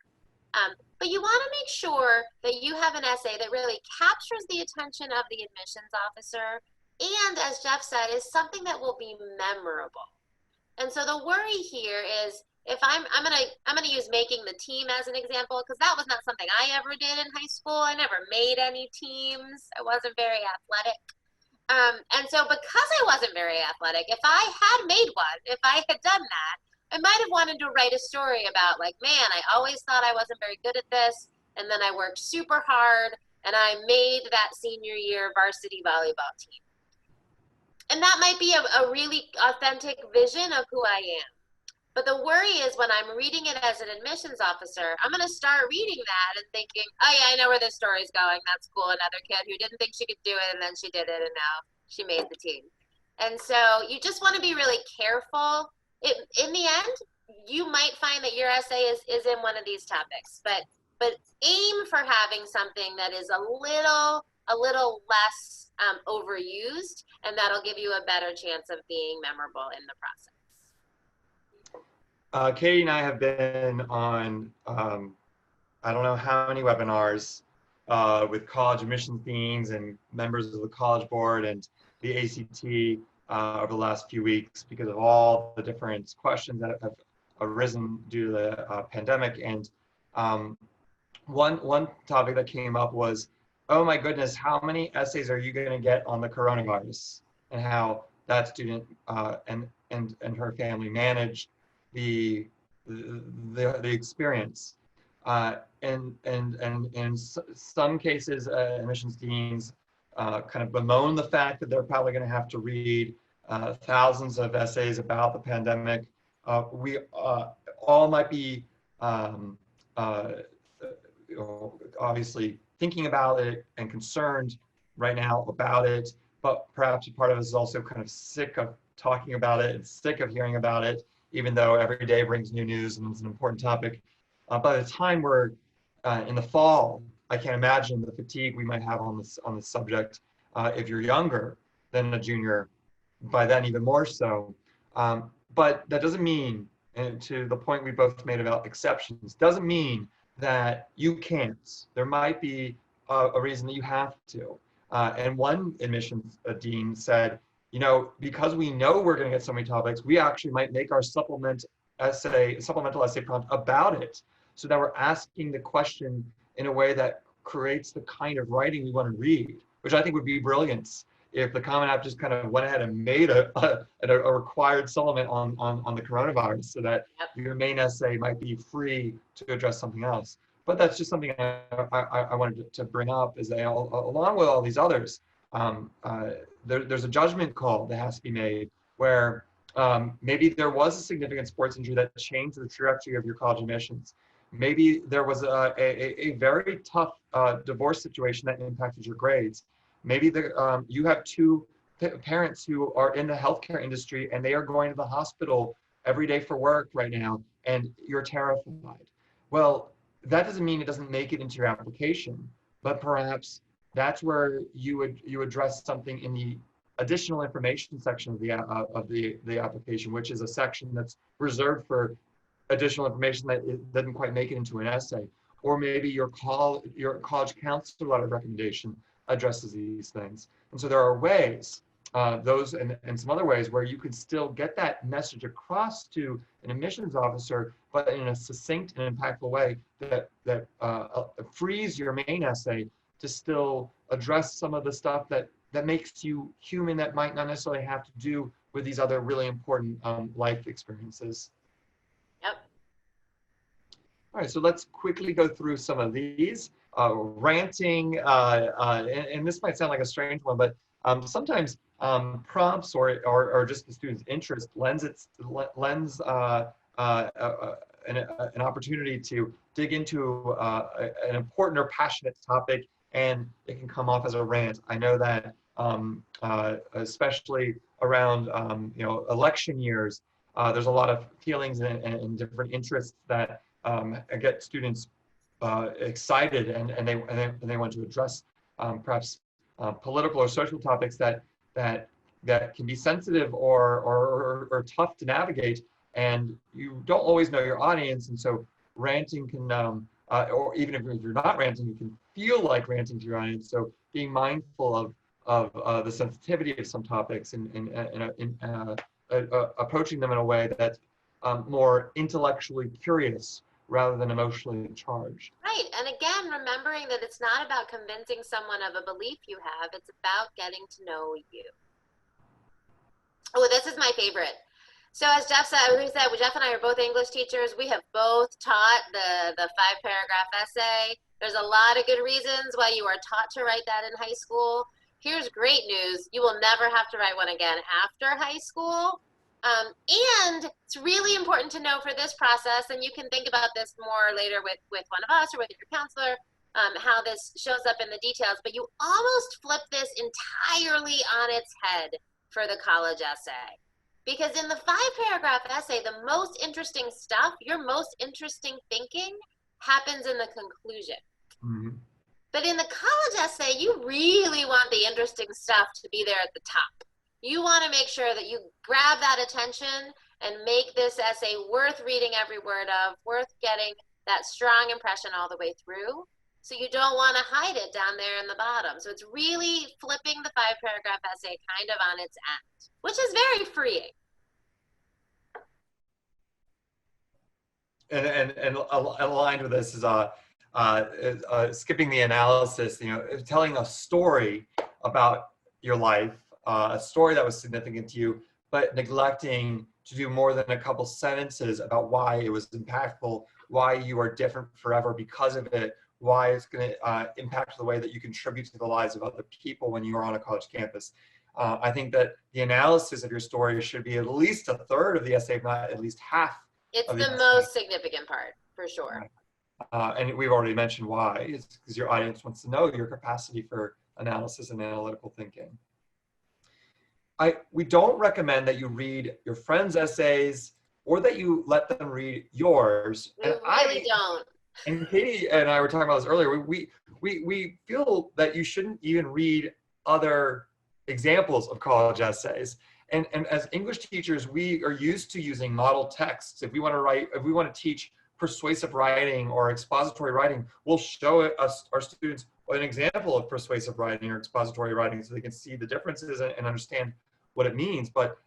Speaker 2: But you want to make sure that you have an essay that really captures the attention of the admissions officer, and as Jeff said, is something that will be memorable. And so the worry here is, if I'm gonna use making the team as an example, because that was not something I ever did in high school. I never made any teams. I wasn't very athletic. And so because I wasn't very athletic, if I had made one, if I had done that, I might have wanted to write a story about, like, man, I always thought I wasn't very good at this, and then I worked super hard, and I made that senior year varsity volleyball team. And that might be a really authentic vision of who I am. But the worry is when I'm reading it as an admissions officer, I'm going to start reading that and thinking, oh yeah, I know where this story's going. That's cool. Another kid who didn't think she could do it, and then she did it, and now she made the team. And so you just want to be really careful. In the end, you might find that your essay is in one of these topics, but aim for having something that is a little less overused, and that'll give you a better chance of being memorable in the process.
Speaker 1: Katie and I have been on, I don't know how many webinars with college admissions deans and members of the College Board and the ACT over the last few weeks because of all the different questions that have arisen due to the pandemic. And one topic that came up was, oh my goodness, how many essays are you going to get on the coronavirus, and how that student and her family managed the experience. And in some cases, admissions deans kind of bemoan the fact that they're probably going to have to read thousands of essays about the pandemic. We all might be obviously thinking about it and concerned right now about it, but perhaps a part of us is also kind of sick of talking about it and sick of hearing about it, even though every day brings new news and it's an important topic. By the time we're in the fall, I can't imagine the fatigue we might have on this subject. If you're younger than a junior, by then even more so. But that doesn't mean, and to the point we both made about exceptions, doesn't mean that you can't. There might be a reason that you have to. And one admissions dean said, you know, because we know we're going to get so many topics, we actually might make our supplemental essay prompt about it, so that we're asking the question in a way that creates the kind of writing we want to read, which I think would be brilliant if the Common App just kind of went ahead and made a required supplement on the coronavirus, so that your main essay might be free to address something else. But that's just something I wanted to bring up, is that along with all these others, there's a judgment call that has to be made where maybe there was a significant sports injury that changed the trajectory of your college admissions. Maybe there was a very tough divorce situation that impacted your grades. Maybe you have two parents who are in the healthcare industry and they are going to the hospital every day for work right now, and you're terrified. Well, that doesn't mean it doesn't make it into your application, but perhaps that's where you address something in the additional information section of the application, which is a section that's reserved for additional information that it doesn't quite make it into an essay. Or maybe your college counselor letter recommendation addresses these things. And so there are ways, those and some other ways where you can still get that message across to an admissions officer, but in a succinct and impactful way that frees your main essay to still address some of the stuff that makes you human, that might not necessarily have to do with these other really important life experiences.
Speaker 2: Yep.
Speaker 1: All right, so let's quickly go through some of these. Ranting, and this might sound like a strange one, but sometimes prompts or just the student's interest lends an opportunity to dig into an important or passionate topic, and it can come off as a rant. I know that especially around election years, there's a lot of feelings and different interests that get students excited, and they want to address perhaps political or social topics that can be sensitive or tough to navigate, and you don't always know your audience, and so ranting can, or even if you're not ranting, you can feel like ranting to your audience. So being mindful of the sensitivity of some topics and approaching them in a way that's more intellectually curious rather than emotionally charged.
Speaker 2: Right, and again, remembering that it's not about convincing someone of a belief you have, it's about getting to know you. Oh, this is my favorite. So as Jeff said, Jeff and I are both English teachers. We have both taught the 5-paragraph essay. There's a lot of good reasons why you are taught to write that in high school. Here's great news. You will never have to write one again after high school. And it's really important to know for this process, and you can think about this more later with one of us or with your counselor, how this shows up in the details, but you almost flip this entirely on its head for the college essay. Because in the 5-paragraph essay, the most interesting stuff, your most interesting thinking happens in the conclusion.
Speaker 1: Mm-hmm.
Speaker 2: But in the college essay, you really want the interesting stuff to be there at the top. You want to make sure that you grab that attention and make this essay worth reading every word of, worth getting that strong impression all the way through. So you don't want to hide it down there in the bottom. So it's really flipping the 5-paragraph essay kind of on its end, which is very freeing.
Speaker 1: And aligned with this is skipping the analysis, telling a story about your life, a story that was significant to you, but neglecting to do more than a couple sentences about why it was impactful, why you are different forever because of it, why it's going to impact the way that you contribute to the lives of other people when you are on a college campus. I think that the analysis of your story should be at least a third of the essay, if not at least half.
Speaker 2: It's the most significant part, for sure.
Speaker 1: And we've already mentioned why. It's because your audience wants to know your capacity for analysis and analytical thinking. We don't recommend that you read your friends' essays or that you let them read yours.
Speaker 2: We really don't.
Speaker 1: And Katie and I were talking about this earlier. We feel that you shouldn't even read other examples of college essays. And as English teachers, we are used to using model texts. If we want to teach persuasive writing or expository writing, we'll show our students an example of persuasive writing or expository writing so they can see the differences and understand what it means. But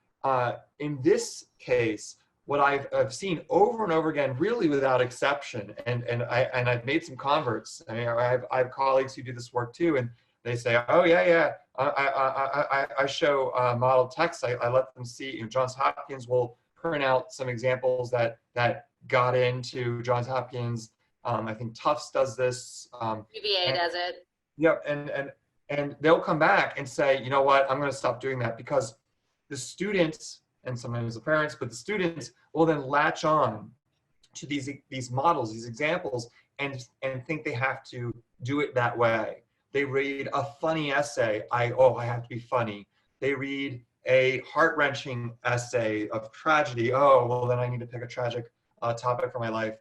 Speaker 1: in this case, what I've seen over and over again, really without exception, and I've made some converts. I mean, I have colleagues who do this work too, and they say, oh yeah, I show model text. I let them see. Johns Hopkins will print out some examples that got into Johns Hopkins. I think Tufts does this.
Speaker 2: UVA does it.
Speaker 1: Yep, and they'll come back and say, you know what, I'm going to stop doing that, because the students, and sometimes the parents, but the students will then latch on to these models, these examples, and think they have to do it that way. They read a funny essay, I have to be funny. They read a heart-wrenching essay of tragedy, oh, well then I need to pick a tragic topic for my life.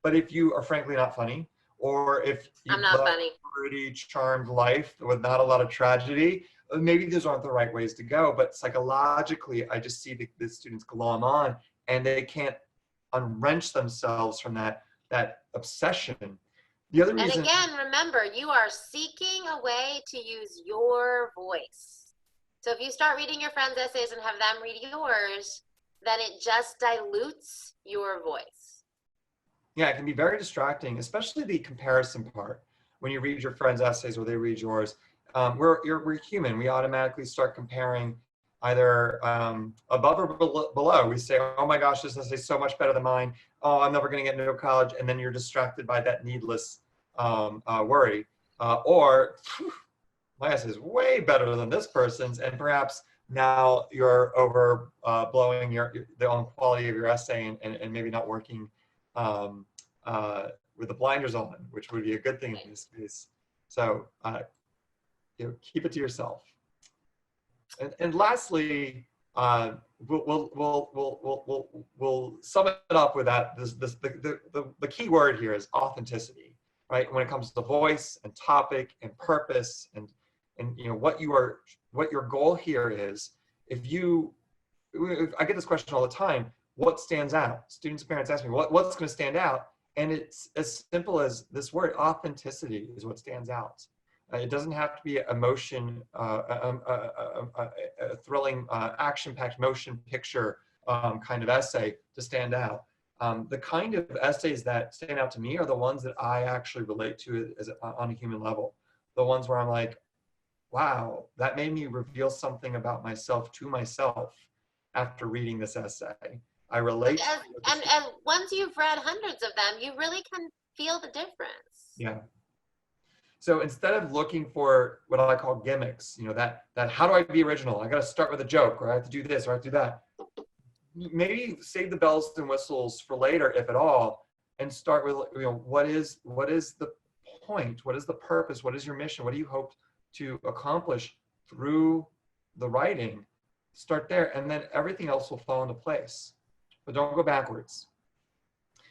Speaker 1: But if you are frankly not funny, or if you've got a pretty charmed life with not a lot of tragedy, maybe those aren't the right ways to go. But psychologically, I just see the students glom on, and they can't unwrench themselves from that obsession. The other
Speaker 2: And
Speaker 1: reason,
Speaker 2: again, remember, you are seeking a way to use your voice. So if you start reading your friends' essays and have them read yours, then it just dilutes your voice.
Speaker 1: yeah, it can be very distracting, especially the comparison part. When you read your friends' essays or they read yours, we're human. We automatically start comparing either above or below. We say, oh my gosh, this essay is so much better than mine. Oh, I'm never going to get into college. And then you're distracted by that needless worry. Or my essay is way better than this person's. And perhaps now you're over blowing the own quality of your essay and maybe not working with the blinders on, which would be a good thing in this case. So keep it to yourself. And lastly, we'll sum it up with that. The key word here is authenticity, right? When it comes to voice and topic and purpose and what your goal here is. If I get this question all the time, what stands out? Students and parents ask me, what's going to stand out? And it's as simple as this word, authenticity, is what stands out. It doesn't have to be emotion, a thrilling, action-packed motion picture kind of essay to stand out. The kind of essays that stand out to me are the ones that I actually relate to on a human level. The ones where I'm like, wow, that made me reveal something about myself to myself after reading this essay. I relate.
Speaker 2: And once you've read hundreds of them, you really can feel the difference.
Speaker 1: Yeah. So instead of looking for what I call gimmicks, that how do I be original? I got to start with a joke, or I have to do this, or I have to do that. Maybe save the bells and whistles for later, if at all, and start with what is the point? What is the purpose? What is your mission? What do you hope to accomplish through the writing? Start there, and then everything else will fall into place. But don't go backwards.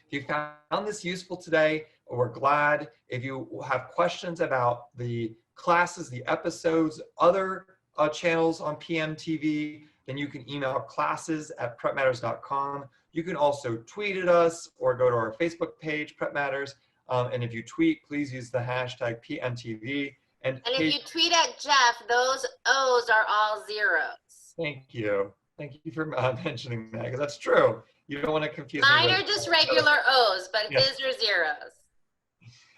Speaker 1: If you found this useful today, we're glad. If you have questions about the classes, the episodes, other channels on PMTV, then you can email classes@prepmatters.com. You can also tweet at us or go to our Facebook page, PrepMatters. And if you tweet, please use the hashtag PMTV.
Speaker 2: And if you tweet at Jeff, those O's are all zeros.
Speaker 1: Thank you. Thank you for mentioning that, because that's true. You don't want to confuse me.
Speaker 2: Mine are just regular O's, but his are zeros.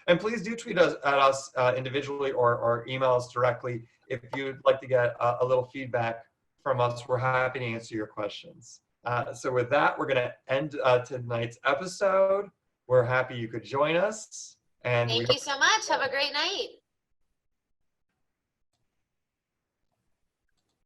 Speaker 1: And please do tweet at us individually or email us directly if you'd like to get a little feedback from us. We're happy to answer your questions. So with that, we're going to end tonight's episode. We're happy you could join us. And
Speaker 2: thank you so much. Have a great night.